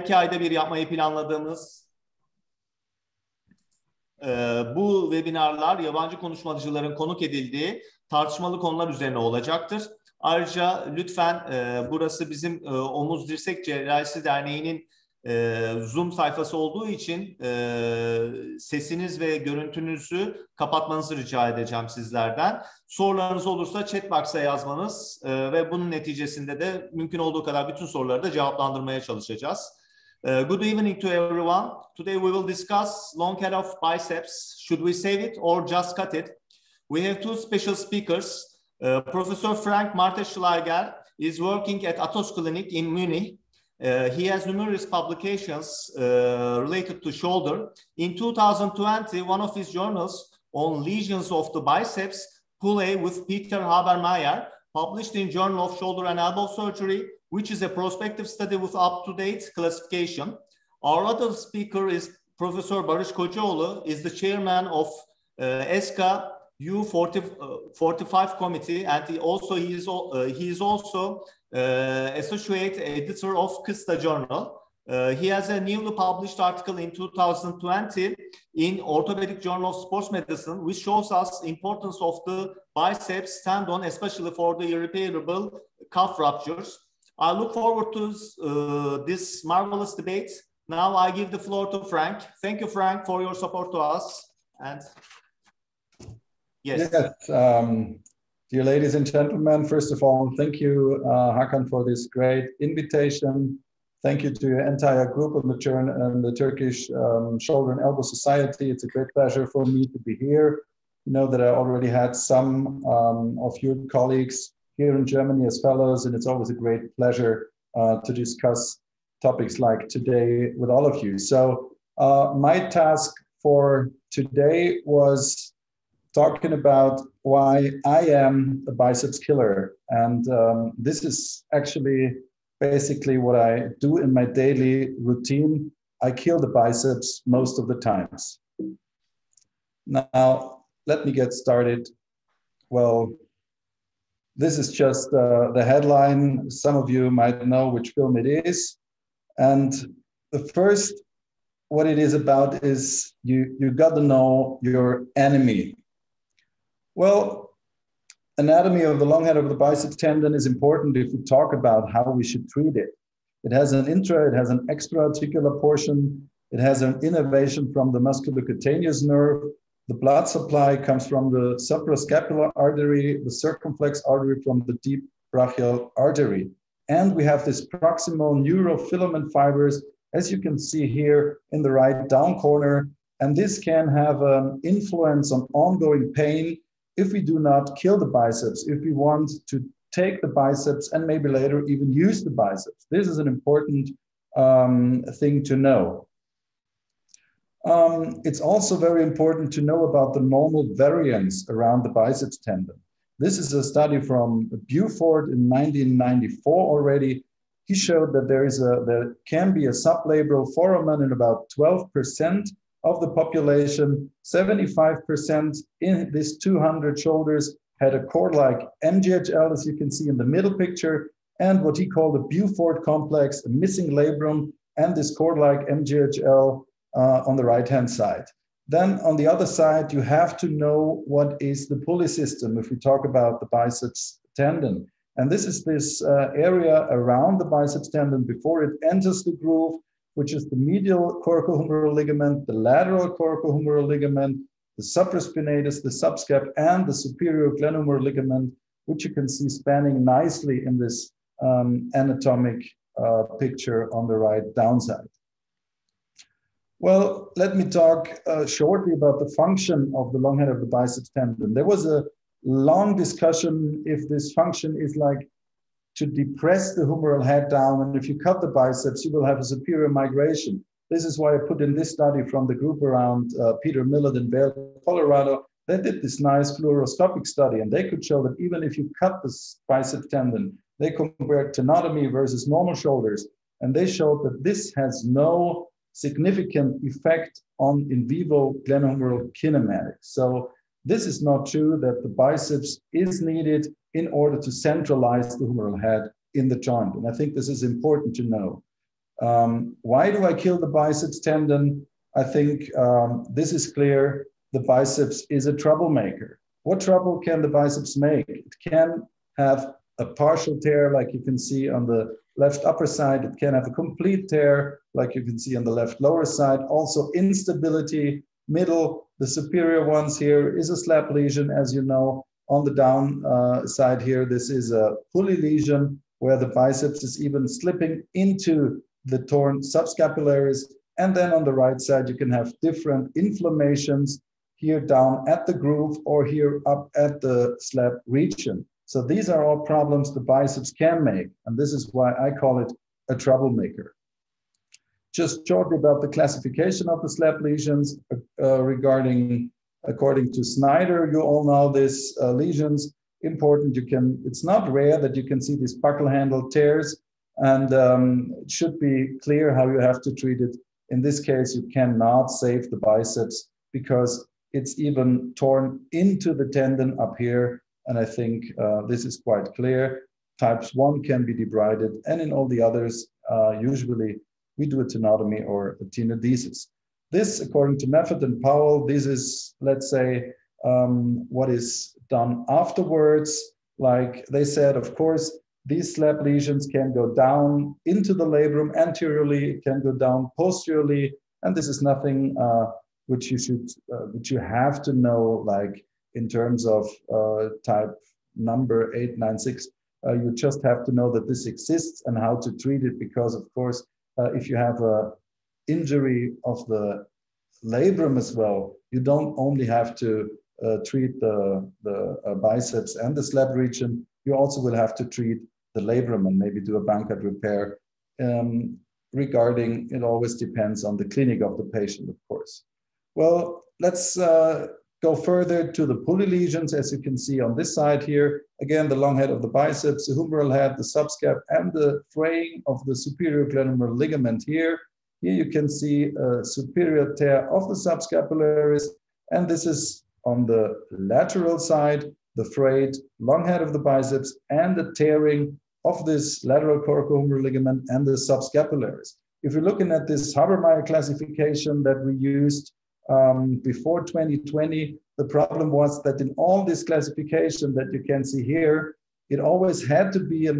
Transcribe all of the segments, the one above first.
2 ayda bir yapmayı planladığımız bu webinarlar yabancı konuşmacıların konuk edildiği tartışmalı konular üzerine olacaktır. Ayrıca lütfen burası bizim Omuz Dirsek Cerrahisi Derneği'nin Zoom sayfası olduğu için sesiniz ve görüntünüzü kapatmanızı rica edeceğim sizlerden. Sorularınız olursa chat box'a yazmanız ve bunun neticesinde de mümkün olduğu kadar bütün soruları da cevaplandırmaya çalışacağız. Good evening to everyone. Today we will discuss long head of biceps. Should we save it or just cut it? We have two special speakers. Professor Frank Martetschläger is working at Atos Clinic in Munich. He has numerous publications related to shoulder. In 2020, one of his journals on lesions of the biceps, PULLEY with Peter Habermeyer, published in Journal of Shoulder and Elbow Surgery, which is a prospective study with up-to-date classification. Our other speaker is Professor Barış Kocaoğlu, is the chairman of ESCA U45 committee, and he is also associate editor of Kısta Journal. He has a newly published article in 2020 in Orthopedic Journal of Sports Medicine, which shows us importance of the biceps tendon, especially for the irreparable calf ruptures. I look forward to this marvelous debate. Now I give the floor to Frank. Thank you, Frank, for your support to us. And yes. Dear ladies and gentlemen, first of all, thank you, Hakan, for this great invitation. Thank you to your entire group of the Turkish Shoulder and Elbow Society. It's a great pleasure for me to be here. You know that I already had some of your colleagues here in Germany as fellows, and it's always a great pleasure to discuss topics like today with all of you. So my task for today was talking about why I am a biceps killer. And this is actually basically what I do in my daily routine. I kill the biceps most of the times. Now, let me get started. Well, this is just the headline. Some of you might know which film it is. And the first, what it is about is you got to know your enemy. Well, anatomy of the long head of the biceps tendon is important if we talk about how we should treat it. It has an it has an extra-articular portion. It has an innervation from the musculocutaneous nerve. The blood supply comes from the suprascapular artery, the circumflex artery from the deep brachial artery. And we have this proximal neurofilament fibers, as you can see here in the right down corner. And this can have an influence on ongoing pain if we do not kill the biceps, if we want to take the biceps and maybe later even use the biceps. This is an important thing to know. It's also very important to know about the normal variance around the biceps tendon. This is a study from Buford in 1994 already. He showed that there can be a sublabral foramen in about 12% of the population. 75% in these 200 shoulders had a cord-like MGHL, as you can see in the middle picture, and what he called a Buford complex, a missing labrum, and this cord-like MGHL on the right-hand side. Then on the other side, you have to know what is the pulley system if we talk about the biceps tendon. And this is this area around the biceps tendon before it enters the groove, which is the medial coracohumeral ligament, the lateral coracohumeral ligament, the supraspinatus, the subscap, and the superior glenohumeral ligament, which you can see spanning nicely in this anatomic picture on the right downside. Well, let me talk shortly about the function of the long head of the biceps tendon. There was a long discussion if this function is like to depress the humeral head down, and if you cut the biceps, you will have a superior migration. This is why I put in this study from the group around Peter Millett in Vail, Colorado. They did this nice fluoroscopic study, and they could show that even if you cut the biceps tendon, they compared tenotomy versus normal shoulders, and they showed that this has no significant effect on in vivo glenohumeral kinematics. So this is not true that the biceps is needed in order to centralize the humeral head in the joint. And I think this is important to know. Why do I kill the biceps tendon? I think this is clear. The biceps is a troublemaker. What trouble can the biceps make? It can have a partial tear, like you can see on the left upper side. It can have a complete tear, like you can see on the left lower side. Also instability, middle, the superior ones here is a slap lesion, as you know. On the down side here, this is a pulley lesion where the biceps is even slipping into the torn subscapularis. And then on the right side, you can have different inflammations here down at the groove or here up at the slap region. So these are all problems the biceps can make. And this is why I call it a troublemaker. Just shortly about the classification of the slap lesions according to Snyder, you all know this lesions important. It's not rare that you can see these buckle handle tears, and it should be clear how you have to treat it. In this case, you cannot save the biceps because it's even torn into the tendon up here. And I think this is quite clear. Types 1 can be debrided, and in all the others, usually we do a tenotomy or a tenodesis. This, according to Mefford and Powell, this is, let's say, what is done afterwards. Like they said, of course, these slap lesions can go down into the labrum anteriorly, it can go down posteriorly, and this is nothing which you have to know, like in terms of type number 896. You just have to know that this exists and how to treat it, because of course, if you have a injury of the labrum as well, you don't only have to treat the biceps and the slap region, you also will have to treat the labrum and maybe do a Bankert repair. Regarding, it always depends on the clinic of the patient, of course. Well, let's go further to the pulley lesions, as you can see on this side here. Again, the long head of the biceps, the humeral head, the subscap, and the fraying of the superior glenohumeral ligament here. Here you can see a superior tear of the subscapularis, and this is on the lateral side, the frayed long head of the biceps and the tearing of this lateral coracohumeral ligament and the subscapularis. If you're looking at this Habermeyer classification that we used before 2020, the problem was that in all this classification that you can see here, it always had to be a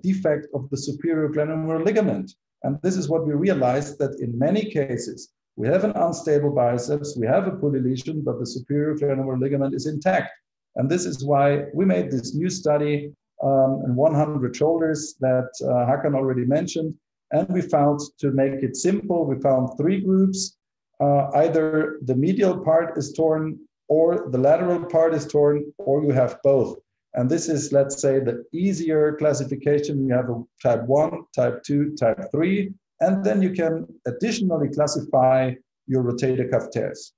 defect of the superior glenohumeral ligament. And this is what we realized, that in many cases, we have an unstable biceps, we have a pulley lesion, but the superior glenohumeral ligament is intact. And this is why we made this new study in 100 shoulders that Hakan already mentioned. And we found, to make it simple, we found 3 groups. Either the medial part is torn, or the lateral part is torn, or you have both. And this is, let's say, the easier classification. You have a type 1, type 2, type 3, and then you can additionally classify your rotator cuff tears.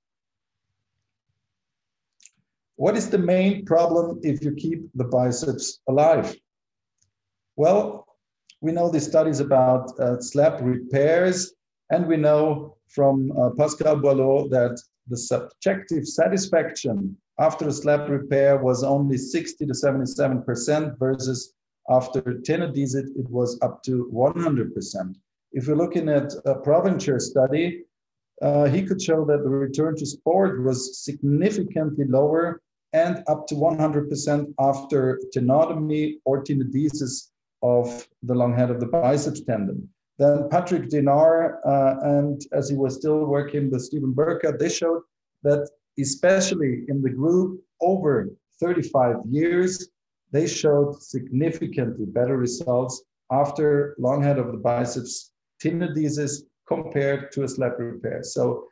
What is the main problem if you keep the biceps alive? Well, we know these studies about slap repairs, and we know from Pascal Boileau that the subjective satisfaction after a slap repair was only 60 to 77% versus after Tenodesis, it was up to 100%. If we're looking at a Provencher study, he could show that the return to sport was significantly lower and up to 100% after tenotomy or tenodesis of the long head of the biceps tendon. Then Patrick Dinar, and as he was still working with Stephen Burkhardt, they showed that especially in the group over 35 years, they showed significantly better results after long head of the biceps tenodesis compared to a slap repair. So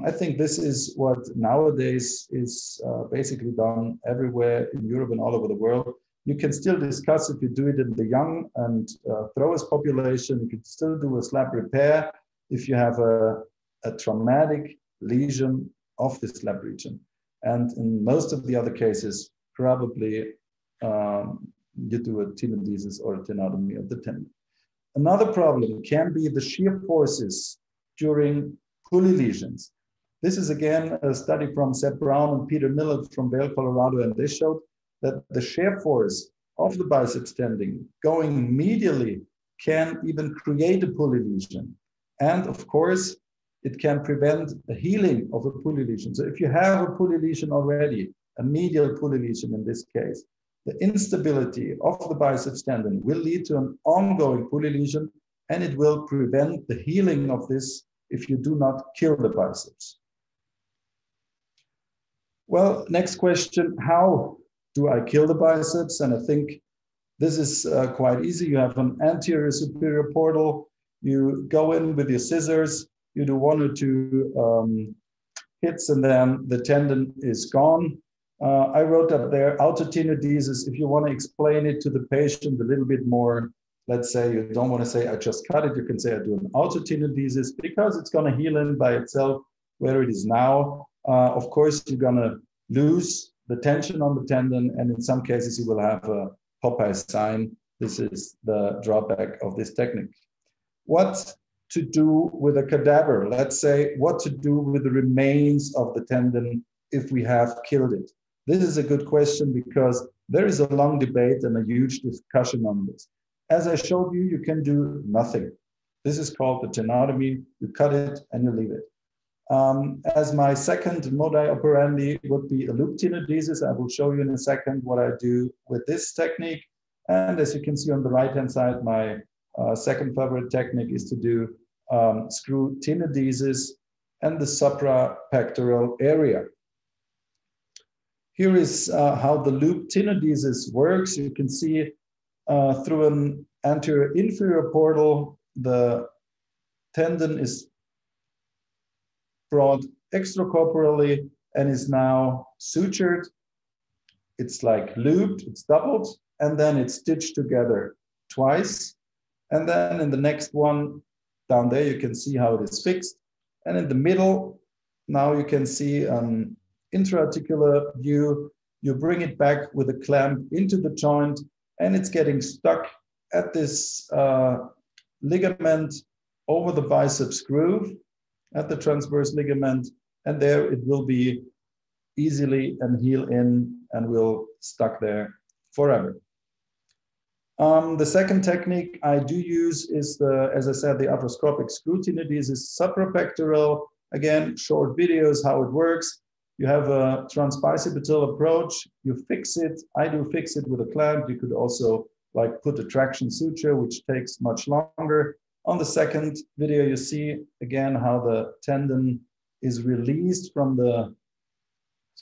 I think this is what nowadays is basically done everywhere in Europe and all over the world. You can still discuss if you do it in the young and throwers population. You can still do a slap repair if you have a traumatic lesion of the slap region. And in most of the other cases, probably you do a tenodesis or a tenotomy of the tendon. Another problem can be the shear forces during pulley lesions. This is again a study from Seth Brown and Peter Millett from Vail, Colorado, and they showed that the shear force of the biceps tendon going medially can even create a pulley lesion. And of course, it can prevent the healing of a pulley lesion. So if you have a pulley lesion already, a medial pulley lesion in this case, the instability of the biceps tendon will lead to an ongoing pulley lesion, and it will prevent the healing of this if you do not kill the biceps. Well, next question, how do I kill the biceps? And I think this is quite easy. You have an anterior superior portal. You go in with your scissors. You do 1 or 2 hits, and then the tendon is gone. I wrote up there autotenodesis. If you want to explain it to the patient a little bit more, let's say you don't want to say I just cut it, you can say I do an autotenodesis because it's going to heal in by itself where it is now. Of course, you're going to lose the tension on the tendon, and in some cases you will have a Popeye sign. This is the drawback of this technique. What to do with a cadaver? Let's say what to do with the remains of the tendon if we have killed it. This is a good question because there is a long debate and a huge discussion on this. As I showed you, you can do nothing. This is called the tenotomy. You cut it and you leave it. As my second modus operandi would be a loop tenodesis. I will show you in a second what I do with this technique. And as you can see on the right-hand side, my second favorite technique is to do screw tenodesis and the suprapectoral area. Here is how the loop tenodesis works. You can see through an anterior inferior portal, the tendon is brought extracorporally and is now sutured. It's like looped, it's doubled, and then it's stitched together twice. And then in the next one down there, you can see how it is fixed. And in the middle, now you can see an intraarticular view. You bring it back with a clamp into the joint, and it's getting stuck at this ligament over the biceps groove at the transverse ligament, and there it will be easily and heal in and will stuck there forever. The second technique I do use is the, as I said, the arthroscopic screw tenodesis suprapectoral. Again, short videos how it works. You have a transbicipital approach. You fix it. I do fix it with a clamp. You could also like put a traction suture, which takes much longer. On the second video, you see again how the tendon is released from the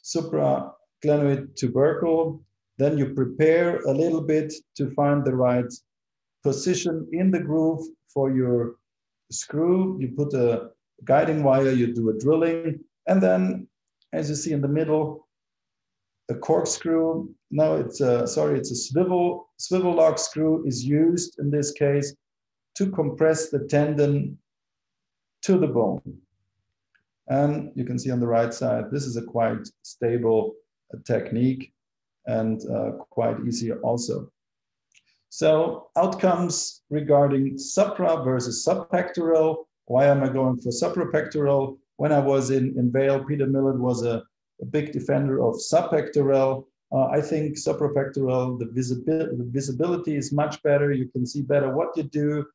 supraglenoid tubercle. Then you prepare a little bit to find the right position in the groove for your screw. You put a guiding wire, you do a drilling, and then, as you see in the middle, a corkscrew. No, it's a swivel lock screw is used in this case to compress the tendon to the bone. And you can see on the right side, this is a quite stable technique and quite easy also. So outcomes regarding supra versus subpectoral. Why am I going for suprapectoral? When I was in Vail, Peter Millett was a big defender of subpectoral. I think suprapectoral, the visibility is much better. You can see better what you do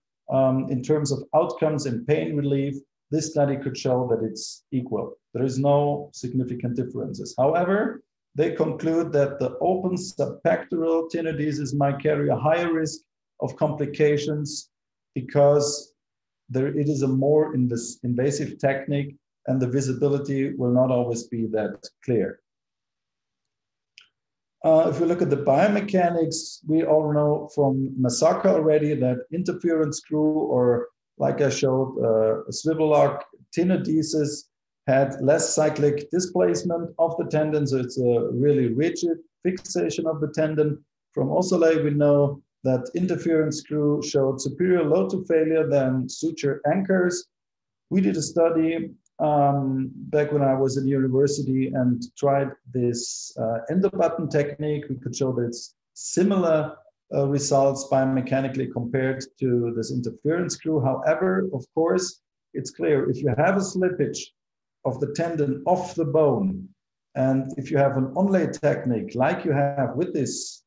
in terms of outcomes and pain relief. This study could show that it's equal. There is no significant differences. However, they conclude that the open subpectoral tenodesis might carry a higher risk of complications because it is a more invasive technique and the visibility will not always be that clear. If we look at the biomechanics, we all know from Masaka already that interference screw, or like I showed, a swivel lock tenodesis had less cyclic displacement of the tendon, so it's a really rigid fixation of the tendon. From Osole, we know that interference screw showed superior load to failure than suture anchors. We did a study back when I was in university and tried this endo button technique. We could show that it's similar results biomechanically compared to this interference screw. However, of course, it's clear if you have a slippage of the tendon off the bone, and if you have an onlay technique like you have with this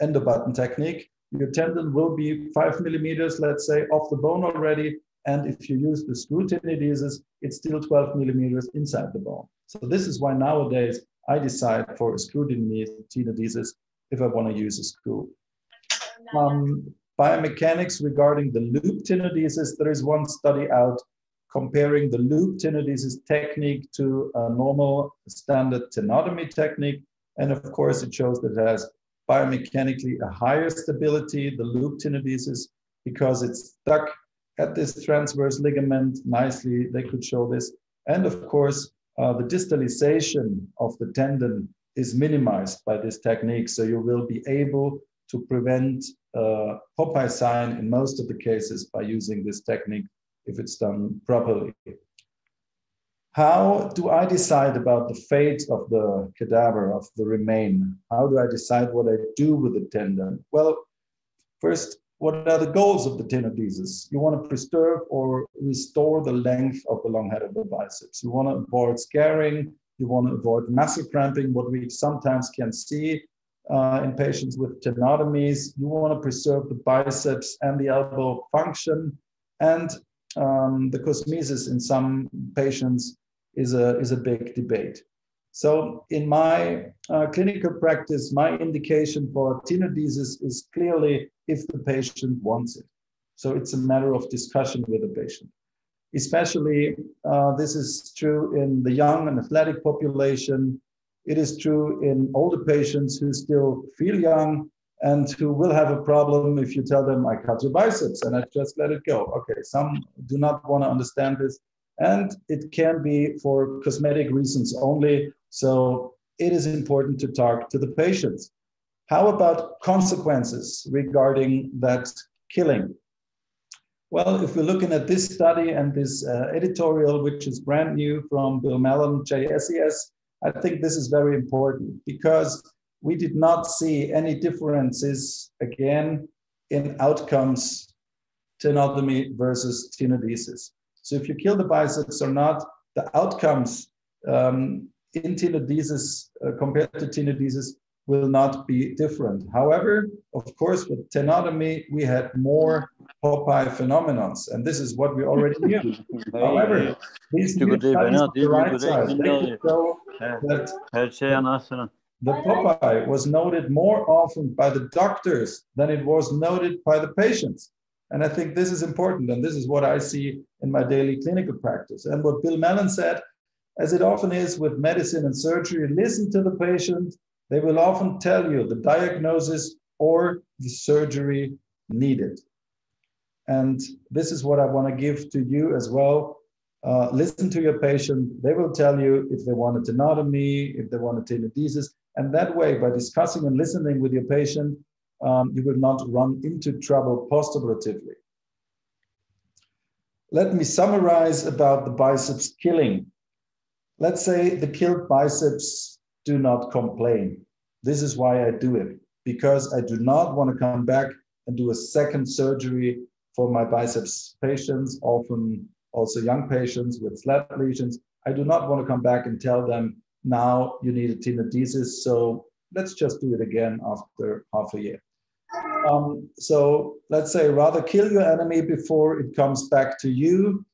endo button technique, your tendon will be 5 millimeters, let's say, off the bone already. And if you use the screw tenodesis, it's still 12 millimeters inside the bone. So this is why nowadays I decide for a screw tenodesis if I want to use a screw. Biomechanics regarding the loop tenodesis, there is one study out comparing the loop tenodesis technique to a normal standard tenotomy technique. And of course, it shows that it has biomechanically a higher stability, the loop tenodesis, because it's stuck at this transverse ligament nicely. They could show this. And of course, the distalization of the tendon is minimized by this technique. So you will be able to prevent Popeye sign in most of the cases by using this technique if it's done properly. How do I decide about the fate of the cadaver, of the remain? How do I decide what I do with the tendon? Well, first, what are the goals of the tenodesis? You want to preserve or restore the length of the long head of the biceps. You want to avoid scarring. You want to avoid muscle cramping, what we sometimes can see in patients with tenotomies. You want to preserve the biceps and the elbow function. And the cosmesis in some patients is a big debate. So in my clinical practice, my indication for tenodesis is clearly if the patient wants it. So it's a matter of discussion with the patient. Especially this is true in the young and athletic population. It is true in older patients who still feel young and who will have a problem if you tell them, I cut your biceps and I just let it go. Okay, some do not want to understand this. And it can be for cosmetic reasons only. So it is important to talk to the patients. How about consequences regarding that killing? Well, if we're looking at this study and this editorial, which is brand new from Bill Mellon, JSES, I think this is very important because we did not see any differences, again, in outcomes, tenotomy versus tenodesis. So if you kill the biceps or not, the outcomes in tenodesis compared to tenodesis will not be different. However, of course, with tenotomy, we had more Popeye phenomenons, and this is what we already knew. However, these new studies on the right side, they could show that the Popeye was noted more often by the doctors than it was noted by the patients. And I think this is important, and this is what I see in my daily clinical practice. And what Bill Mellon said, as it often is with medicine and surgery, listen to the patient. They will often tell you the diagnosis or the surgery needed. And this is what I want to give to you as well. Listen to your patient. They will tell you if they want a tenotomy, if they want a tenodesis. And that way, by discussing and listening with your patient, you will not run into trouble postoperatively. Let me summarize about the biceps killing. Let's say the killed biceps do not complain. This is why I do it, because I do not want to come back and do a second surgery for my biceps patients, often also young patients with slat lesions. I do not want to come back and tell them, now you need a tenodesis, so let's just do it again after half a year. So let's say rather kill your enemy before it comes back to you.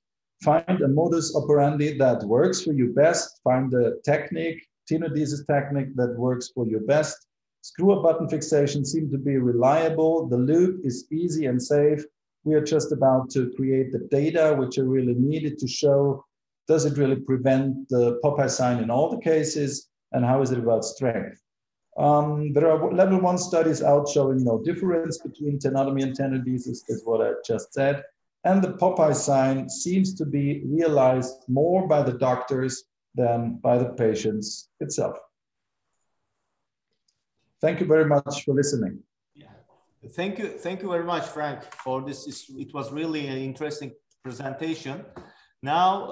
Find a modus operandi that works for you best. Find a technique, tenodesis technique that works for you best. Screw up button fixation seem to be reliable. The loop is easy and safe. We are just about to create the data which are really needed to show, does it really prevent the Popeye sign in all the cases, and how is it about strength? There are level 1 studies out showing no difference between tenotomy and tenodesis, is what I just said. And the Popeye sign seems to be realized more by the doctors than by the patients itself. Thank you very much for listening. Thank you very much, Frank, for this. It was really an interesting presentation. Now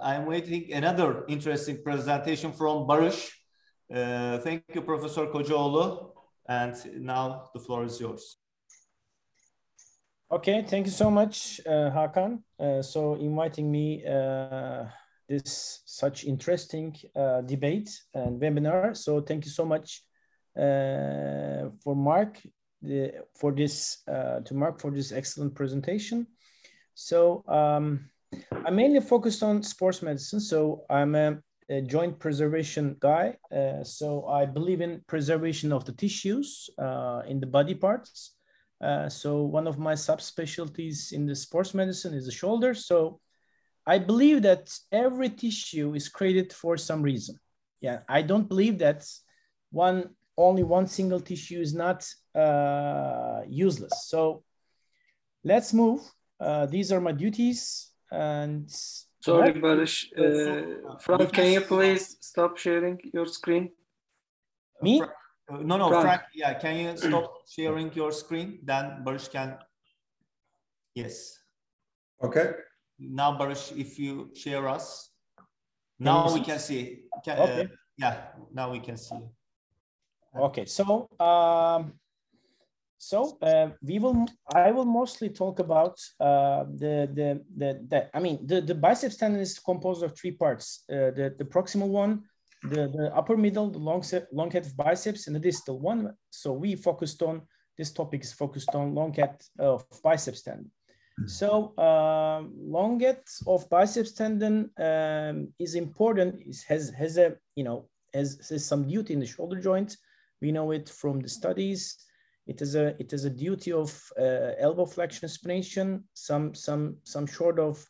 I'm waiting another interesting presentation from Barış. Thank you, Professor Kocaoğlu. And now the floor is yours. Okay, thank you so much, Hakan. So inviting me this such interesting debate and webinar. So thank you so much for Mark for this to Mark for this excellent presentation. So I'm mainly focused on sports medicine. So I'm a joint preservation guy. So I believe in preservation of the tissues in the body parts. So one of my subspecialties in the sports medicine is the shoulder. So I believe that every tissue is created for some reason. Yeah, I don't believe that only one single tissue is not useless. So let's move. These are my duties. And sorry, Barış. Frank, can you please stop sharing your screen? Me? No, Frank. Yeah, can you stop sharing your screen? Then Barış can. Yes. Okay. Now, Barış, if you share us, now we can see. Okay. Yeah, now we can see. Okay, so I will mostly talk about the biceps tendon is composed of three parts: the proximal one, the upper middle, the long head of biceps, and the distal one. So we focused on this topic is focused on long head of biceps tendon. So long head of biceps tendon is important. It has a has some duty in the shoulder joint. We know it from the studies. It is a duty of elbow flexion supination, some sort of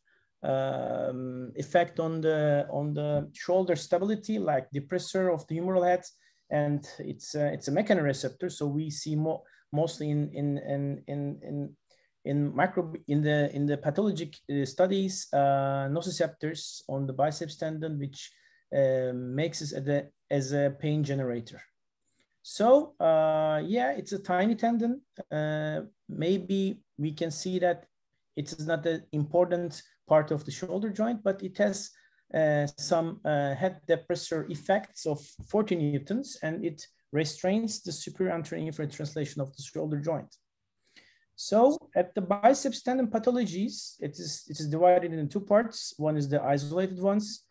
effect on the shoulder stability, like depressor of the humeral head, and it's a mechanoreceptor. So we see mostly in the pathologic studies nociceptors on the biceps tendon, which makes us as a pain generator. So yeah, it's a tiny tendon. Maybe we can see that it is not an important part of the shoulder joint, but it has some head depressor effects of 40 newtons, and it restrains the superior anterior inferior translation of the shoulder joint. So at the biceps tendon pathologies, it is divided into two parts. One is the isolated ones.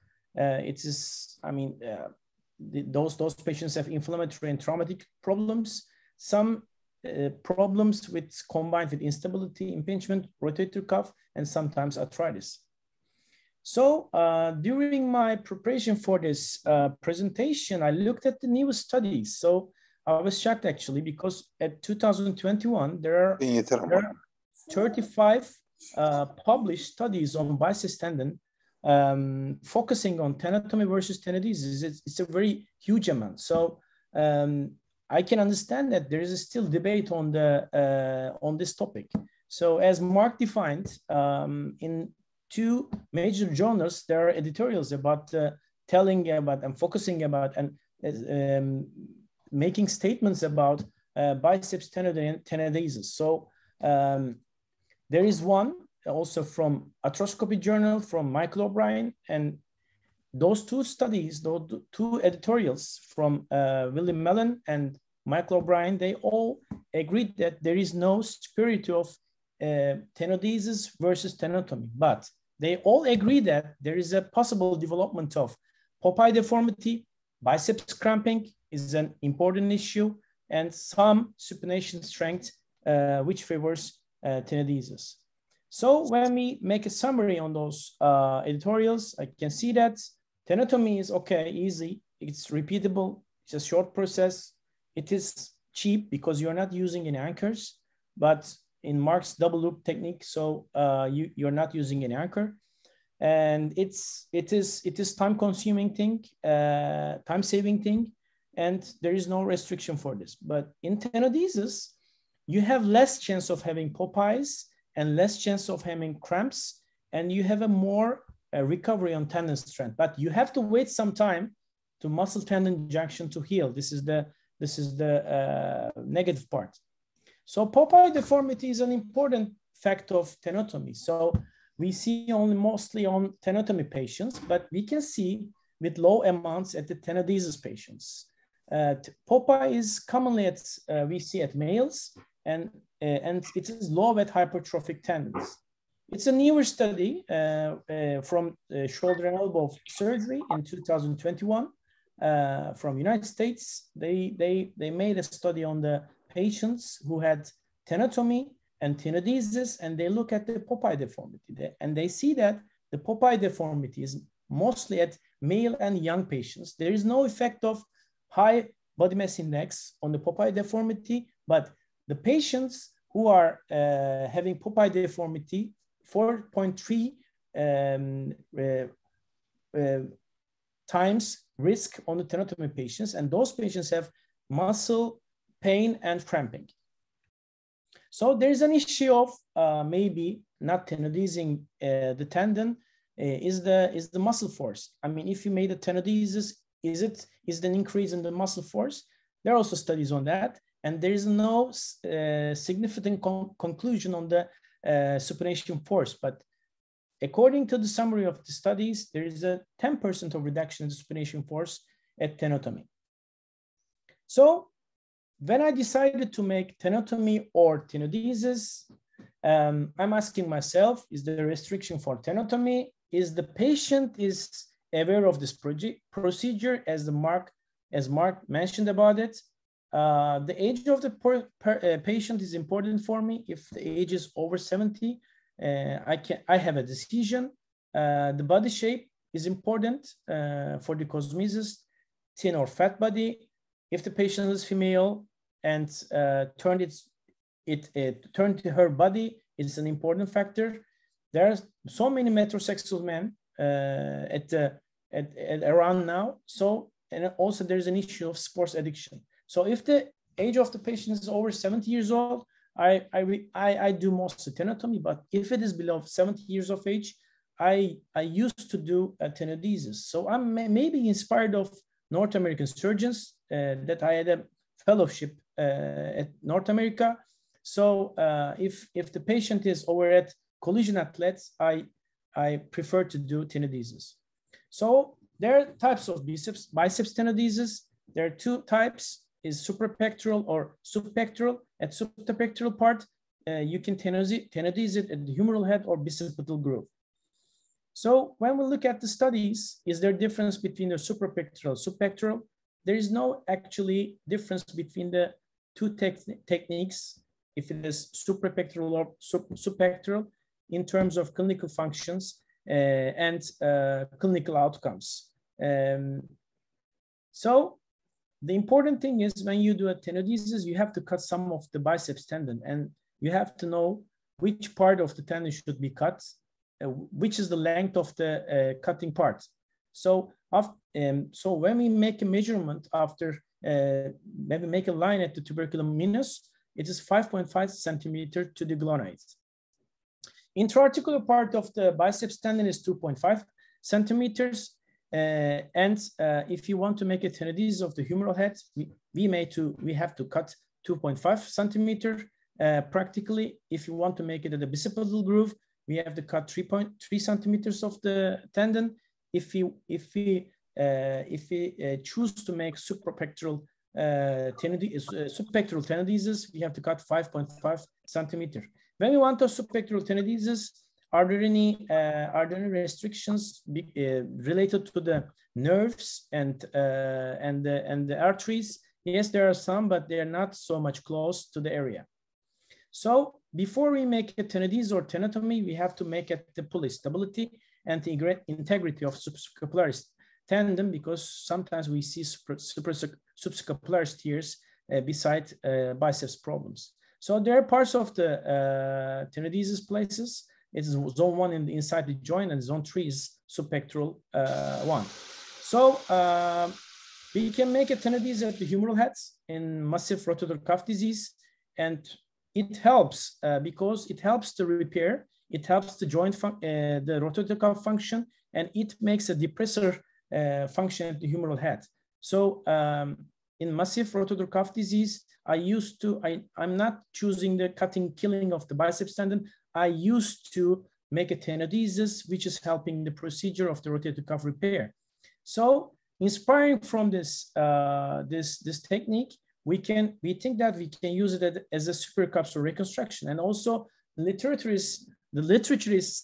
Those patients have inflammatory and traumatic problems. Some problems combined with instability, impingement, rotator cuff, and sometimes arthritis. So during my preparation for this presentation, I looked at the newest studies. So I was shocked actually, because at 2021, there are 35 published studies on biceps tendon focusing on tenotomy versus tenodesis. It's a very huge amount. So I can understand that there is still debate on this topic. So as Mark defined, in two major journals, there are editorials about telling about and focusing about and making statements about biceps tenodesis. So there is one also from Arthroscopy Journal from Michael O'Brien, and those two studies, those two editorials from William Mellon and Michael O'Brien, they all agreed that there is no superiority of tenodesis versus tenotomy, but they all agree that there is a possible development of Popeye deformity, biceps cramping is an important issue, and some supination strength, which favors tenodesis. So when we make a summary on those editorials, I can see that tenotomy is okay, easy, it's repeatable, it's a short process, it is cheap because you're not using any anchors, but in Mark's double loop technique, so you're not using an anchor, and it is time consuming thing, time saving thing, and there is no restriction for this. But in tenodesis, you have less chance of having Popeyes and less chance of having cramps, and you have a more recovery on tendon strength, but you have to wait some time to muscle tendon junction to heal. This is the negative part. So Popeye deformity is an important fact of tenotomy. So we see only mostly on tenotomy patients, but we can see with low amounts at the tenodesis patients. Popeye is commonly we see at males, and it is low at hypertrophic tendons. It's a newer study from shoulder and elbow surgery in 2021 from United States. They made a study on the patients who had tenotomy and tenodesis, and they look at the Popeye deformity, and they see that the Popeye deformity is mostly at male and young patients. There is no effect of high body mass index on the Popeye deformity, but the patients who are having Popeye deformity, 4.3 times risk on the tenotomy patients, and those patients have muscle pain and cramping. So there's an issue of maybe not tenodesing the tendon. Is the muscle force? I mean, if you made a tenodesis, is it an increase in the muscle force? There are also studies on that, and there is no significant conclusion on the supination force. But according to the summary of the studies, there is a 10% of reduction in the supination force at tenotomy. So when I decided to make tenotomy or tenodesis, I'm asking myself, is there a restriction for tenotomy? Is the patient is aware of this procedure, as Mark mentioned about it? The age of the patient is important for me. If the age is over 70, I have a decision. The body shape is important for the cosmesis, thin or fat body. If the patient is female and turned to her body, it's an important factor. There are so many metrosexual men at around now. So, and also there's an issue of sports addiction. So if the age of the patient is over 70 years old, I do mostly tenotomy. But if it is below 70 years of age, I used to do a tenodesis. So I'm maybe inspired of North American surgeons that I had a fellowship at North America. So if the patient is over at collision athletes, I prefer to do tenodesis. So there are types of biceps tenodesis. There are two types, is suprapectoral or subpectoral. At subpectoral part, you can tenodese it at the humeral head or bicipital groove. So when we look at the studies, is there a difference between the suprapectoral and subpectoral? There is no actually difference between the two techniques, if it is suprapectoral or subpectoral, in terms of clinical functions and clinical outcomes. So the important thing is when you do a tenodesis, you have to cut some of the biceps tendon, and you have to know which part of the tendon should be cut, which is the length of the cutting part. So, so when we make a measurement after, when we make a line at the tuberculum minus, it is 5.5 centimeter to the glenoid. Intraarticular part of the biceps tendon is 2.5 centimeters. And if you want to make a tenodesis of the humeral head, we have to cut 2.5 centimeter. Practically, if you want to make it at the bicipital groove, we have to cut 3.3 centimeters of the tendon. If we choose to make suprapectoral subpectoral tenodesis, we have to cut 5.5 centimeter. When we want a subpectoral tenodesis, are there any restrictions related to the nerves and the arteries? Yes, there are some, but they are not so much close to the area. So before we make a tenodesis or tenotomy, we have to make it the pulley stability and the integrity of subscapularis tendon, because sometimes we see subscapularis tears beside biceps problems. So there are parts of the tenodesis places. It is zone 1 inside the joint, and zone 3 is subpectoral 1. So we can make a tenodesis at the humeral heads in massive rotator cuff disease, and it helps because it helps the repair, it helps the joint, the rotator cuff function, and it makes a depressor function at the humeral head. So in massive rotator cuff disease, I'm not choosing the killing of the biceps tendon. I used to make a tenodesis, which is helping the procedure of the rotator cuff repair. So inspiring from this this technique, we think that we can use it as a supercapsular reconstruction, and also the literature is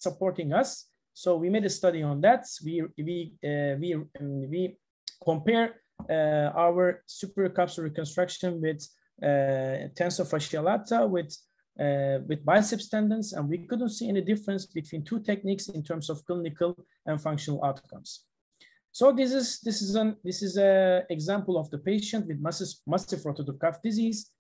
supporting us. So we made a study on that. We compare our supercapsular reconstruction with tensor fascia lata with biceps tendons, and we couldn't see any difference between two techniques in terms of clinical and functional outcomes. So this is an example of the patient with massive rotator cuff disease.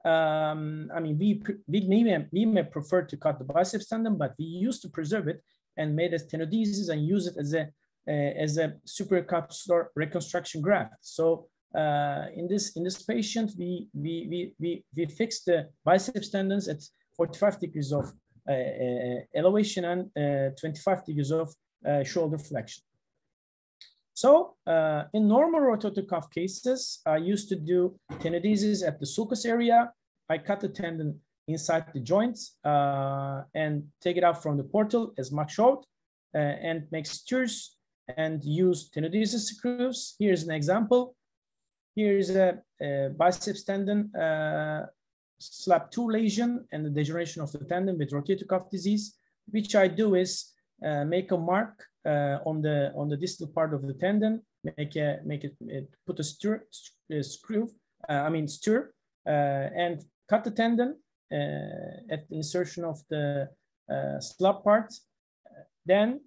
I mean, we may prefer to cut the biceps tendon, but we used to preserve it and made as tenodesis and use it as a supercapsular reconstruction graft. So in this patient, we fixed the biceps tendons at 45 degrees of elevation and 25 degrees of shoulder flexion. So in normal rotator cuff cases, I used to do tenodesis at the sulcus area. I cut the tendon inside the joints and take it out from the portal as Max showed, and make sutures and use tenodesis screws. Here's an example. Here's a biceps tendon slab 2 lesion and the degeneration of the tendon with rotator cuff disease. Which I do is make a mark on the distal part of the tendon, put a stir, and cut the tendon at the insertion of the slab part. Then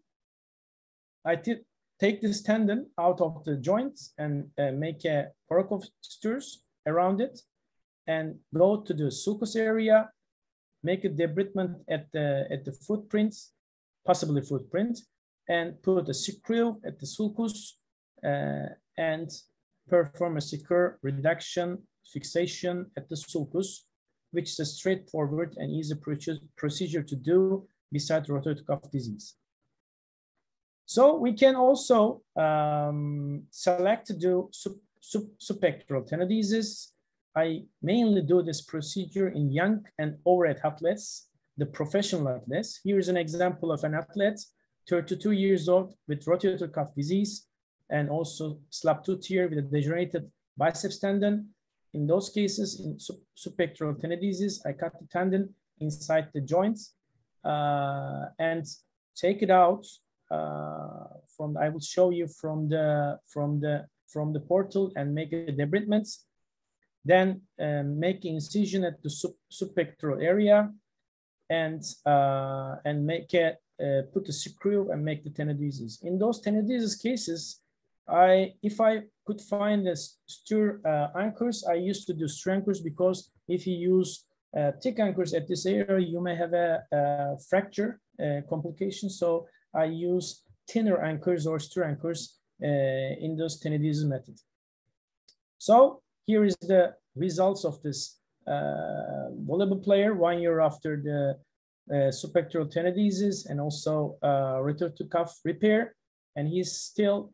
I take this tendon out of the joints and make a Korokov sutures around it and go to the sulcus area, make a debridement at the footprints, possibly footprint, and put a screw at the sulcus and perform a secure reduction fixation at the sulcus, which is a straightforward and easy procedure to do besides rotator cuff disease. So we can also select to do subpectoral tenodesis. I mainly do this procedure in young and overweight athletes, the professional athletes. Here is an example of an athlete, 32 years old with rotator cuff disease and also slab 2 tear with a degenerated biceps tendon. In those cases, in subpectoral tenodesis, I cut the tendon inside the joints and take it out I will show you from the portal and make a debridement. Then make incision at the subpectoral area and put a screw and make the tenodesis. In those tenodesis cases, if I could find the stir anchors, I used to do stir anchors because if you use thick anchors at this area, you may have a fracture complication. So I use thinner anchors or stir anchors in those tenodesis methods. So here is the results of this volleyball player 1 year after the subpectoral tenodesis and also rotator cuff repair, and he's still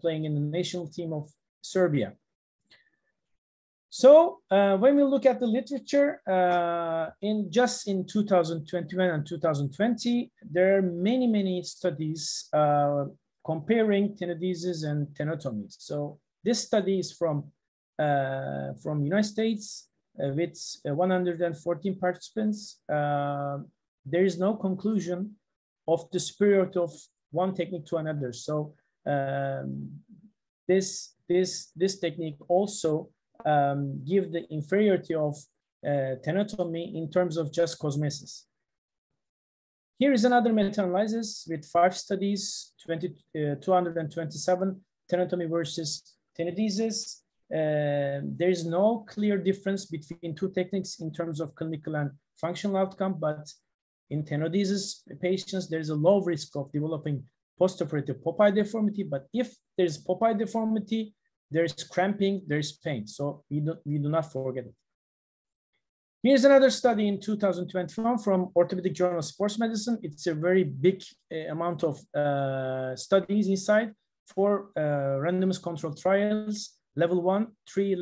playing in the national team of Serbia. So when we look at the literature, in 2021 and 2020, there are many studies comparing tenodesis and tenotomy. So this study is from United States with 114 participants. There is no conclusion of the superiority of one technique to another. So this technique also give the inferiority of tenotomy in terms of just cosmesis. Here is another meta-analysis with 5 studies, 227 tenotomy versus tenodesis. There is no clear difference between two techniques in terms of clinical and functional outcome, but in tenodesis patients, there is a low risk of developing postoperative Popeye deformity. But if there's Popeye deformity, there's cramping, there's pain. So we do not forget it. Here's another study in 2021 from Orthopedic Journal of Sports Medicine. It's a very big amount of studies inside for randomized controlled trials, level 1, 3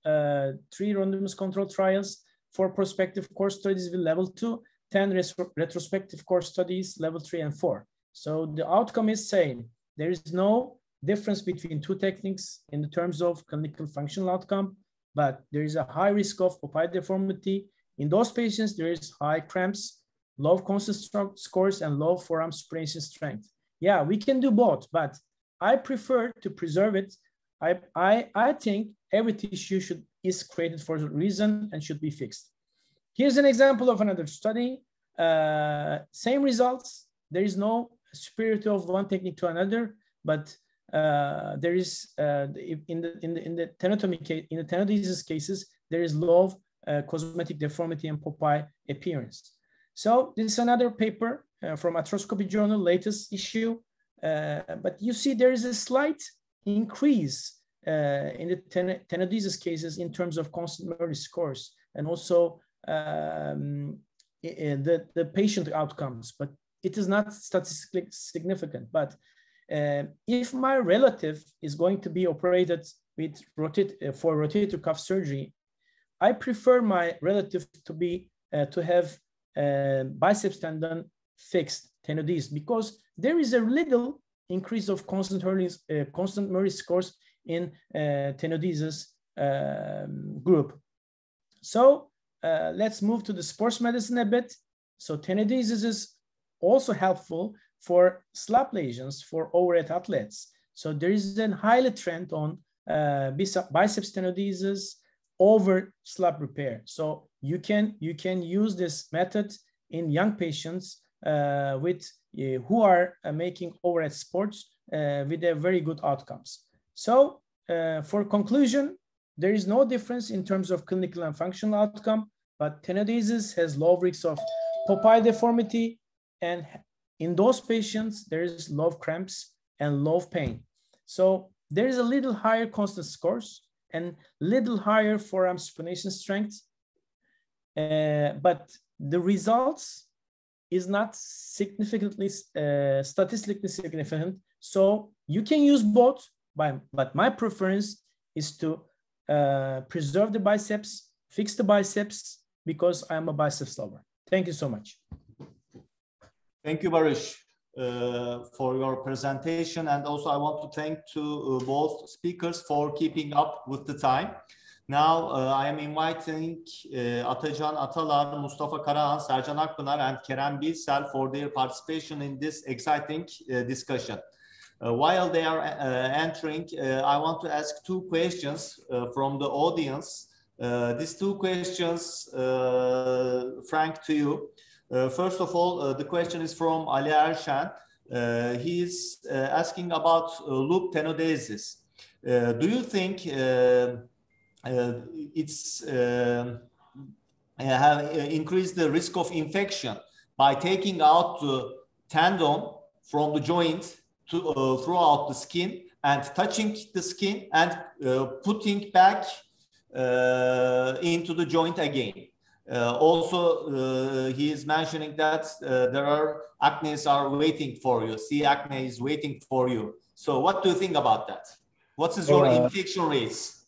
randomized controlled trials, 4 prospective core studies with level 2, 10 retrospective core studies, level 3 and 4. So the outcome is same. There is no difference between two techniques in the terms of clinical functional outcome, but there is a high risk of Popeye deformity. In those patients, there is high cramps, low constant scores, and low forearm supination strength. Yeah, we can do both, but I prefer to preserve it. I think every tissue should is created for a reason and should be fixed. Here's an example of another study. Same results. There is no superiority of one technique to another, but there is in the tenotomy case, in the tenodesis cases, there is low cosmetic deformity and Popeye appearance. So this is another paper from Arthroscopy Journal, latest issue. But you see there is a slight increase in the tenodesis cases in terms of constant Murray scores, and also the patient outcomes, but it is not statistically significant. But if my relative is going to be operated with for rotator cuff surgery, I prefer my relative to be to have biceps tendon fixed tenodesis, because there is a little increase of constant Murray scores in tenodesis group. So let's move to the sports medicine a bit. So tenodesis is also helpful for slap lesions for overweight athletes. So there is a highly trend on biceps tenodesis over slap repair. So you can use this method in young patients who are making overhead sports with a very good outcomes. So for conclusion, there is no difference in terms of clinical and functional outcome, but tenodesis has low risks of Popeye deformity, and in those patients, there is low cramps and low pain. So there is a little higher constant scores and little higher forearm supination strength, but the results is not significantly statistically significant. So you can use both, but my preference is to preserve the biceps, fix the biceps, because I'm a biceps lover. Thank you so much. Thank you, Barış, for your presentation. And also I want to thank to both speakers for keeping up with the time. Now I am inviting Atacan Atalar, Mustafa Karahan, Sercan Akpınar, and Kerem Bilsel for their participation in this exciting discussion. While they are entering, I want to ask two questions from the audience. These two questions, Frank, to you. First of all, the question is from Ali Ershen. He is asking about loop tenodesis. Do you think it's have increased the risk of infection by taking out the tendon from the joint to throughout the skin and touching the skin and putting back into the joint again? Also, he is mentioning that there are acnes are waiting for you. C acne is waiting for you. So what do you think about that? What is your infection rates?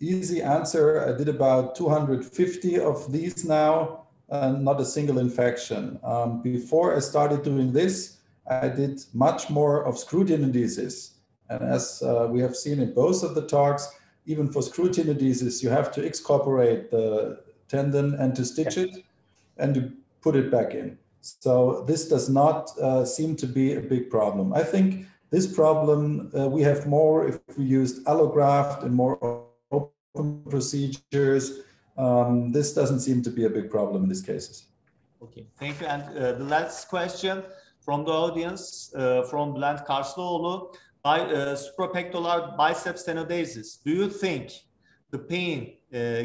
Easy answer. I did about 250 of these now, and not a single infection. Before I started doing this, I did much more of screw tenodesis. And as we have seen in both of the talks, even for screw tenodesis, you have to excorporate the tendon and to stitch it and to put it back in. So this does not seem to be a big problem. I think this problem we have more if we used allograft and more open procedures. This doesn't seem to be a big problem in these cases. Okay, thank you. And the last question from the audience, from Bülent Karslıoğlu. Suprapectoral biceps tenodesis. Do you think the pain,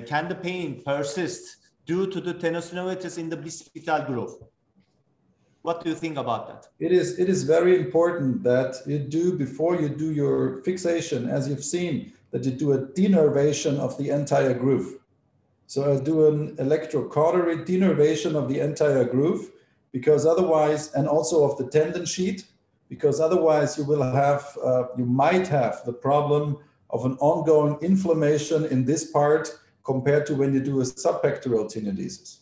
can the pain persist due to the tenosynovitis in the bicipital groove? What do you think about that? It is very important that you do, before you do your fixation, as you've seen, that you do a denervation of the entire groove. So I do an electrocautery denervation of the entire groove, because otherwise, and also of the tendon sheet, because otherwise you will have, you might have the problem of an ongoing inflammation in this part compared to when you do a subpectoral tenodesis.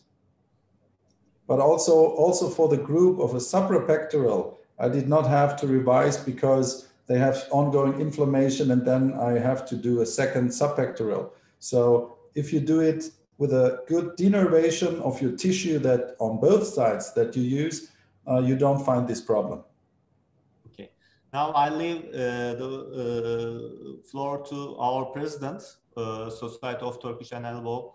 But also for the group of a suprapectoral, I did not have to revise because they have ongoing inflammation, and then I have to do a second subpectoral. So if you do it with a good denervation of your tissue that on both sides that you use, you don't find this problem. Now I leave the floor to our president Society of Turkish and Elbow.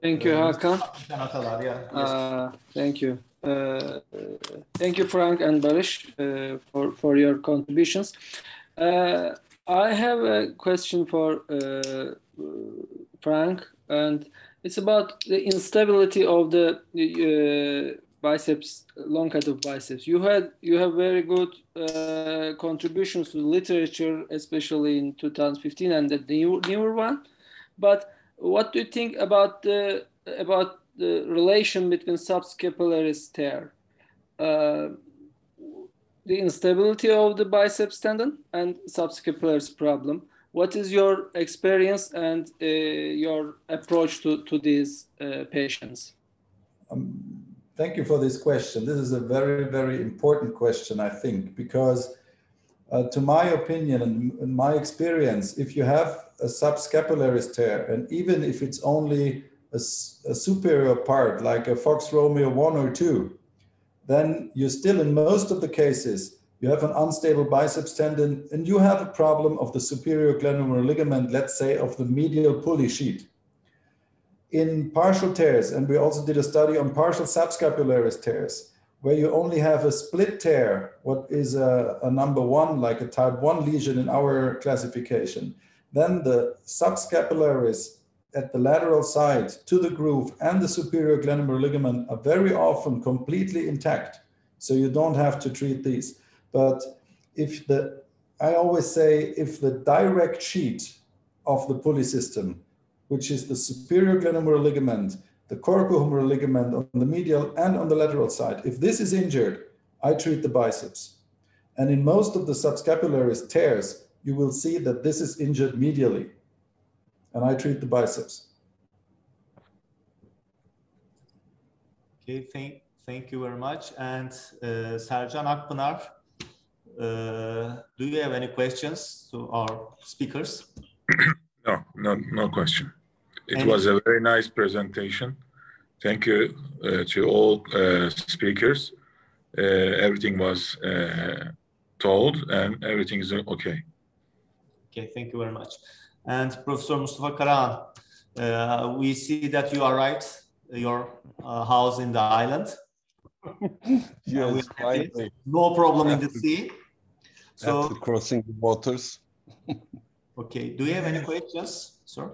Thank you, Hakan. Yes. Thank you. Thank you, Frank and Barış, for your contributions. I have a question for Frank, and it's about the instability of the biceps, long cut of biceps. You have very good contributions to the literature, especially in 2015 and the newer one. But what do you think about the relation between subscapularis tear, the instability of the biceps tendon, and subscapularis problem? What is your experience and your approach to these patients? Thank you for this question. This is a very, very important question, I think, because to my opinion and in my experience, if you have a subscapularis tear, and even if it's only a superior part, like a Fox Romeo 1 or 2, then you still, in most of the cases, you have an unstable biceps tendon, and you have a problem of the superior glenohumeral ligament, let's say of the medial pulley sheet. In partial tears, and we also did a study on partial subscapularis tears, where you only have a split tear, what is a number 1, like a type 1 lesion in our classification, then the subscapularis at the lateral side to the groove and the superior glenohumeral ligament are very often completely intact. So you don't have to treat these. But I always say, if the direct sheet of the pulley system, which is the superior glenohumeral ligament, the coracohumeral ligament on the medial and on the lateral side, if this is injured, I treat the biceps. And in most of the subscapularis tears, you will see that this is injured medially, and I treat the biceps. Okay, thank you very much. And Sercan Akpınar, do you have any questions to our speakers? No question. It was a very nice presentation. Thank you to all speakers. Everything was told and everything is okay. Okay, thank you very much. And Professor Mustafa Karahan, we see that you are right, your house in the island. Yes, finally. No problem in the sea. So after crossing the waters. Okay, do you have any questions, sir?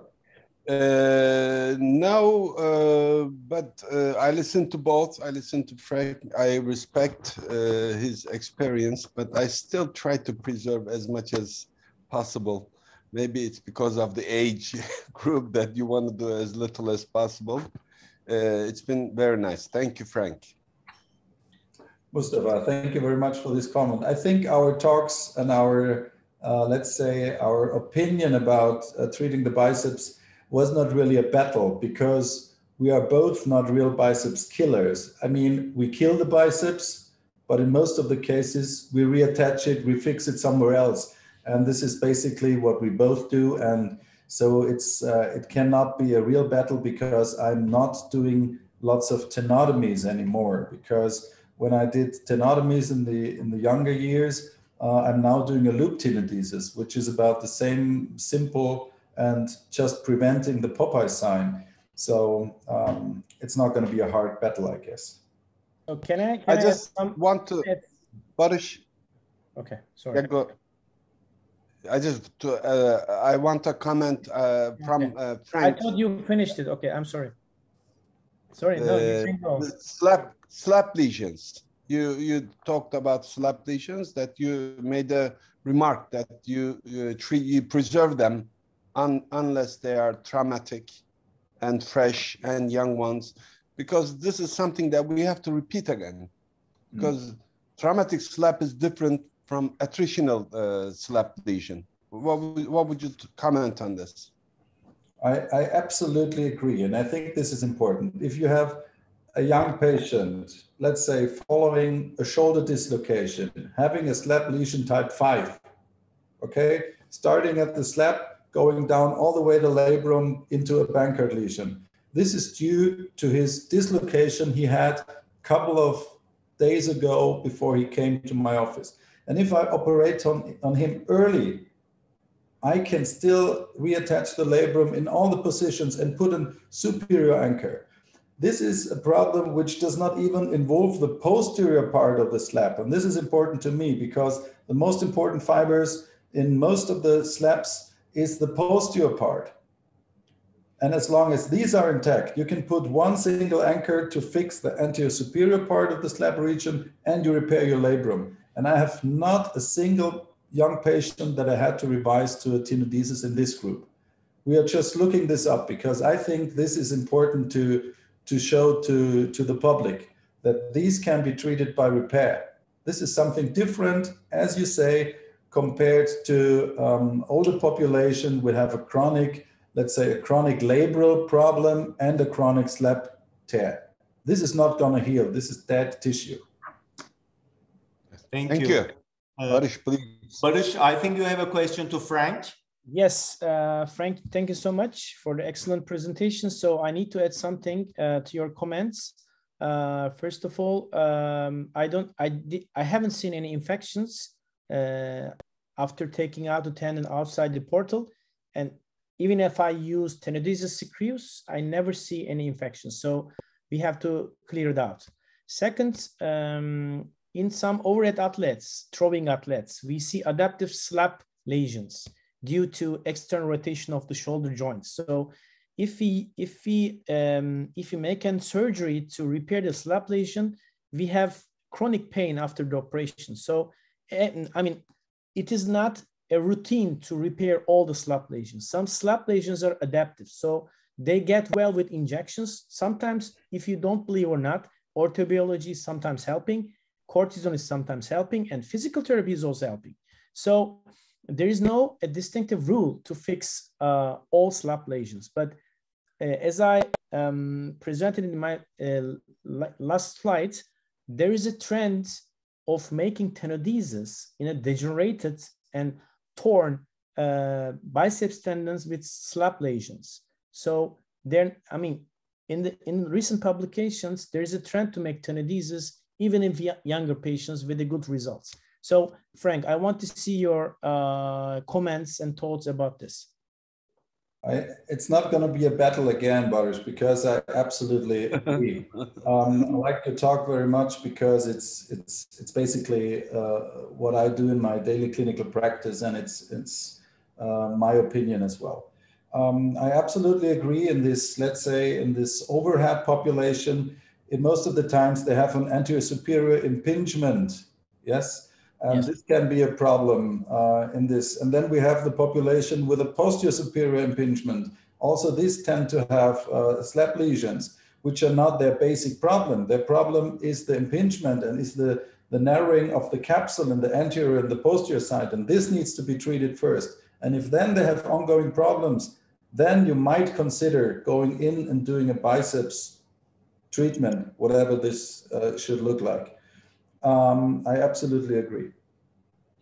No, but I listened to both. I listened to Frank. I respect his experience, but I still try to preserve as much as possible. Maybe it's because of the age group that you want to do as little as possible. It's been very nice. Thank you, Frank. Mustafa, thank you very much for this comment. I think our talks and our, let's say, our opinion about treating the biceps was not really a battle, because we are both not real biceps killers. I mean, we kill the biceps, but in most of the cases, we reattach it, we fix it somewhere else. And this is basically what we both do. And so it cannot be a real battle, because I'm not doing lots of tenotomies anymore. Because when I did tenotomies in the younger years, I'm now doing a loop tenodesis, which is about the same simple and just preventing the Popeye sign. So it's not going to be a hard battle, I guess. So can I just want to, Barış. Okay, sorry. Yeah, go. I want to comment from Frank. I thought you finished it. Okay, I'm sorry. Sorry, no, you can go. Slap lesions. You talked about slap lesions, that you made a remark that you preserve them unless they are traumatic and fresh and young ones, because this is something that we have to repeat again, because traumatic slap is different from attritional slap lesion. What would you comment on this? I absolutely agree, and I think this is important. If you have a young patient, let's say following a shoulder dislocation, having a slap lesion type 5, okay, starting at the slap, going down all the way to labrum into a Bankert lesion. This is due to his dislocation he had a couple of days ago before he came to my office. And if I operate on him early, I can still reattach the labrum in all the positions and put a superior anchor. This is a problem which does not even involve the posterior part of the slab. And this is important to me because the most important fibers in most of the slabs is the posterior part. And as long as these are intact, you can put one single anchor to fix the anterior superior part of the slab region and you repair your labrum. And I have not a single young patient that I had to revise to a tenodesis in this group. We are just looking this up because I think this is important to show to the public that these can be treated by repair. This is something different, as you say, compared to older population. We have a chronic, let's say a chronic labral problem and a chronic slab tear. This is not gonna heal, this is dead tissue. Thank you. Barış, please. Barış, I think you have a question to Frank. Yes, Frank, thank you so much for the excellent presentation. So I need to add something to your comments. First of all, I haven't seen any infections after taking out the tendon outside the portal. And even if I use Tenodesis secreus, I never see any infections. So we have to clear it out. Second, in some overhead athletes, throwing athletes, we see adaptive slap lesions due to external rotation of the shoulder joints. So if we make a surgery to repair the slap lesion, we have chronic pain after the operation. So, I mean, it is not a routine to repair all the slap lesions. Some slap lesions are adaptive. So they get well with injections. Sometimes, if you don't believe or not, orthobiology is sometimes helping, cortisone is sometimes helping, and physical therapy is also helping. So there is no a distinctive rule to fix all slap lesions. But as I presented in my last slide, there is a trend of making tenodesis in a degenerated and torn biceps tendons with slap lesions. So there, I mean, in recent publications, there is a trend to make tenodesis even in younger patients with the good results. So Frank, I want to see your comments and thoughts about this. It's not going to be a battle again, Barış, because I absolutely agree. I like to talk very much because it's basically what I do in my daily clinical practice, and it's my opinion as well. I absolutely agree in this, let's say, in this overhead population. In most of the times they have an anterior superior impingement, yes? And yes, this can be a problem in this. And then we have the population with a posterior superior impingement. Also, these tend to have slap lesions, which are not their basic problem. Their problem is the impingement and is the narrowing of the capsule in the anterior and the posterior side. And this needs to be treated first. And if then they have ongoing problems, then you might consider going in and doing a biceps treatment, whatever this should look like. I absolutely agree.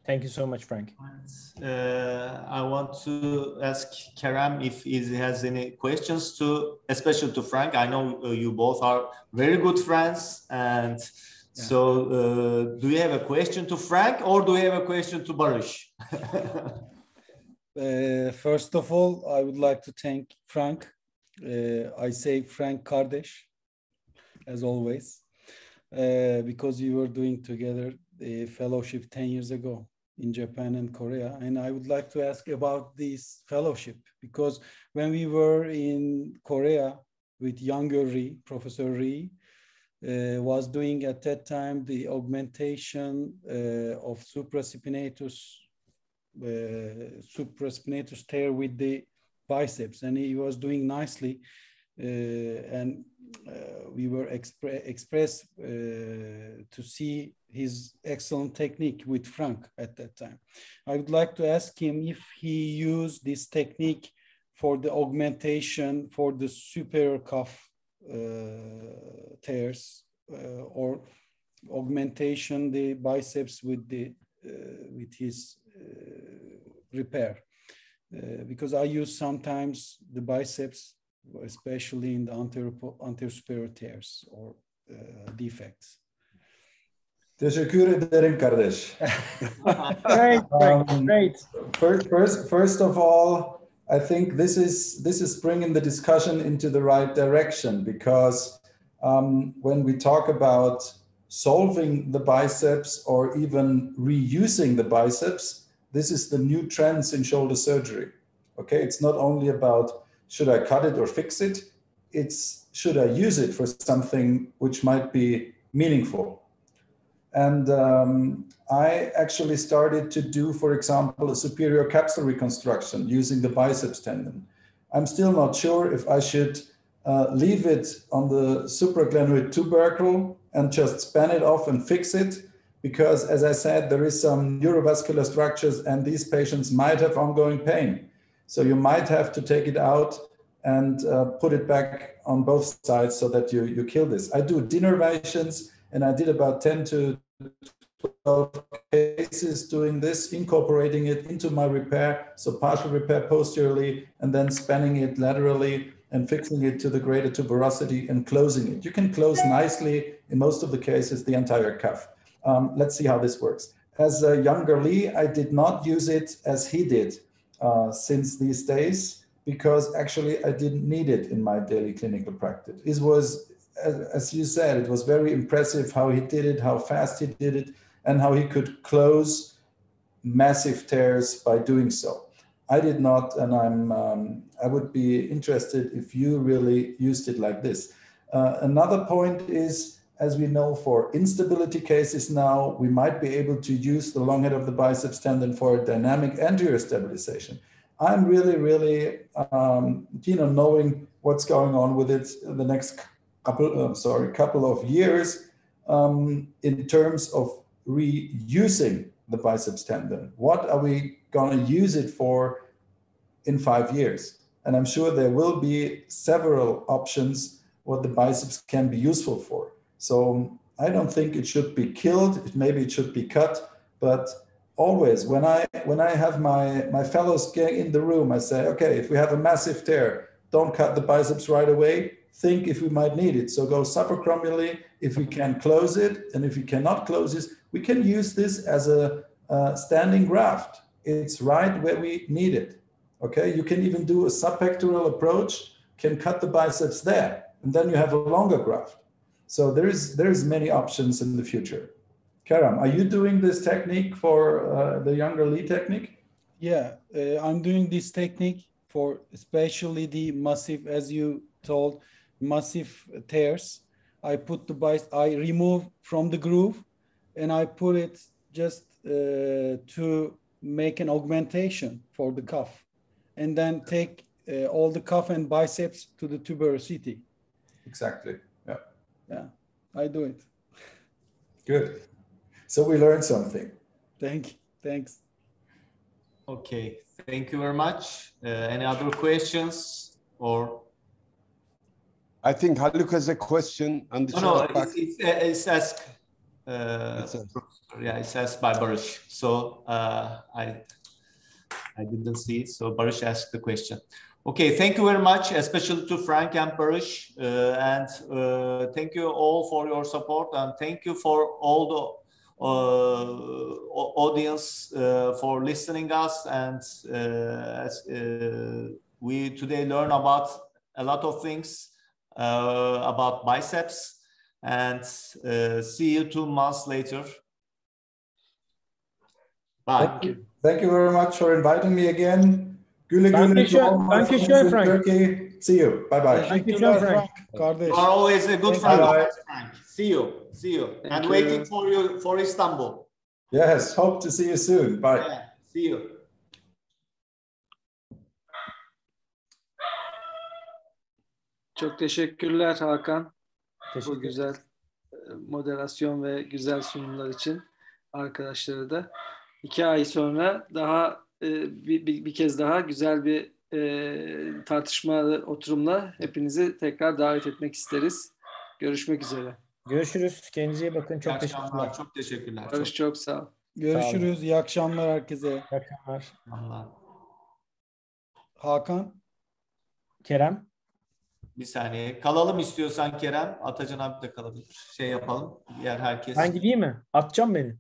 Thank you so much, Frank. I want to ask Kerem if he has any questions especially to Frank. I know you both are very good friends, and so do you have a question to Frank or do you have a question to Barış? First of all, I would like to thank Frank. I say Frank Kardeş, as always. Because we were doing together a fellowship 10 years ago in Japan and Korea. And I would like to ask about this fellowship, because when we were in Korea with younger Ri, Professor Ri, was doing at that time the augmentation of supraspinatus tear with the biceps, and he was doing nicely. And we were expressed to see his excellent technique with Frank at that time. I would like to ask him if he used this technique for the augmentation for the superior cuff tears or augmentation the biceps with his repair, because I use sometimes the biceps, especially in the anterior superior tears or defects. Teşekkür ederim kardeş. Great. First of all, I think this is bringing the discussion into the right direction, because when we talk about solving the biceps or even reusing the biceps, this is the new trends in shoulder surgery. Okay, it's not only about should I cut it or fix it, it's should I use it for something which might be meaningful. And I actually started to do, for example, a superior capsule reconstruction using the biceps tendon. I'm still not sure if I should leave it on the supraglenoid tubercle and just span it off and fix it, because as I said, there is some neurovascular structures and these patients might have ongoing pain. So you might have to take it out and put it back on both sides so that you kill this. I do denervations, and I did about 10 to 12 cases doing this, incorporating it into my repair, so partial repair posteriorly, and then spanning it laterally and fixing it to the greater tuberosity and closing it. You can close nicely, in most of the cases, the entire cuff. Let's see how this works. As a younger Lee, I did not use it as he did since these days, because actually I didn't need it in my daily clinical practice. It was, as you said, it was very impressive how he did it, how fast he did it, and how he could close massive tears by doing so. I did not, and I would be interested if you really used it like this. Another point is, as we know, for instability cases now, we might be able to use the long head of the biceps tendon for dynamic anterior stabilization. I'm really, knowing what's going on with it in the next couple of years in terms of reusing the biceps tendon. What are we going to use it for in 5 years? And I'm sure there will be several options what the biceps can be useful for. So I don't think it should be killed. Maybe it should be cut, but always when I have my fellows get in the room, I say, okay, if we have a massive tear, don't cut the biceps right away. Think if we might need it. So go supracromally if we can close it, and if we cannot close this, we can use this as a standing graft. It's right where we need it. Okay, you can even do a subpectoral approach, can cut the biceps there, and then you have a longer graft. So there's many options in the future. Kerem, are you doing this technique for the younger Lee technique? Yeah, I'm doing this technique for especially the massive, as you told, massive tears. I put I remove from the groove and I put it just to make an augmentation for the cuff, and then take all the cuff and biceps to the tuberosity. Exactly. Yeah. Yeah, I do it. Good. So we learned something. Thanks. Okay, thank you very much. Any other questions or? I think Haluk has a question on the chat. It's asked. It's asked by Barış. So I didn't see it. So Barış asked the question. Okay, thank you very much, especially to Frank and Barış, and thank you all for your support, and thank you for all the audience for listening us. And we today learn about a lot of things about biceps, and see you 2 months later. Bye. Thank you very much for inviting me again. Thank you, Frank. See you. Bye-bye. Thank you, Frank. You are always a good friend of ours, Frank. See you. And waiting for you for Istanbul. Yes, hope to see you soon. Bye. Yeah, see you. Çok teşekkürler Hakan. Bu güzel moderasyon ve güzel sunumlar için arkadaşları da. 2 ay sonra daha bir kez daha güzel bir tartışmalı oturumla hepinizi tekrar davet etmek isteriz. Görüşmek üzere. Görüşürüz. Kendinize iyi bakın. Çok teşekkürler. Çok teşekkürler. Barış çok sağ ol. Görüşürüz. İyi akşamlar herkese. İyi akşamlar. Allah. Hakan. Kerem. Bir saniye. Kalalım istiyorsan Kerem. Atacan abi de kalabilir. Şey yapalım. Diğer herkes. Ben gideyim mi? Atacağım beni.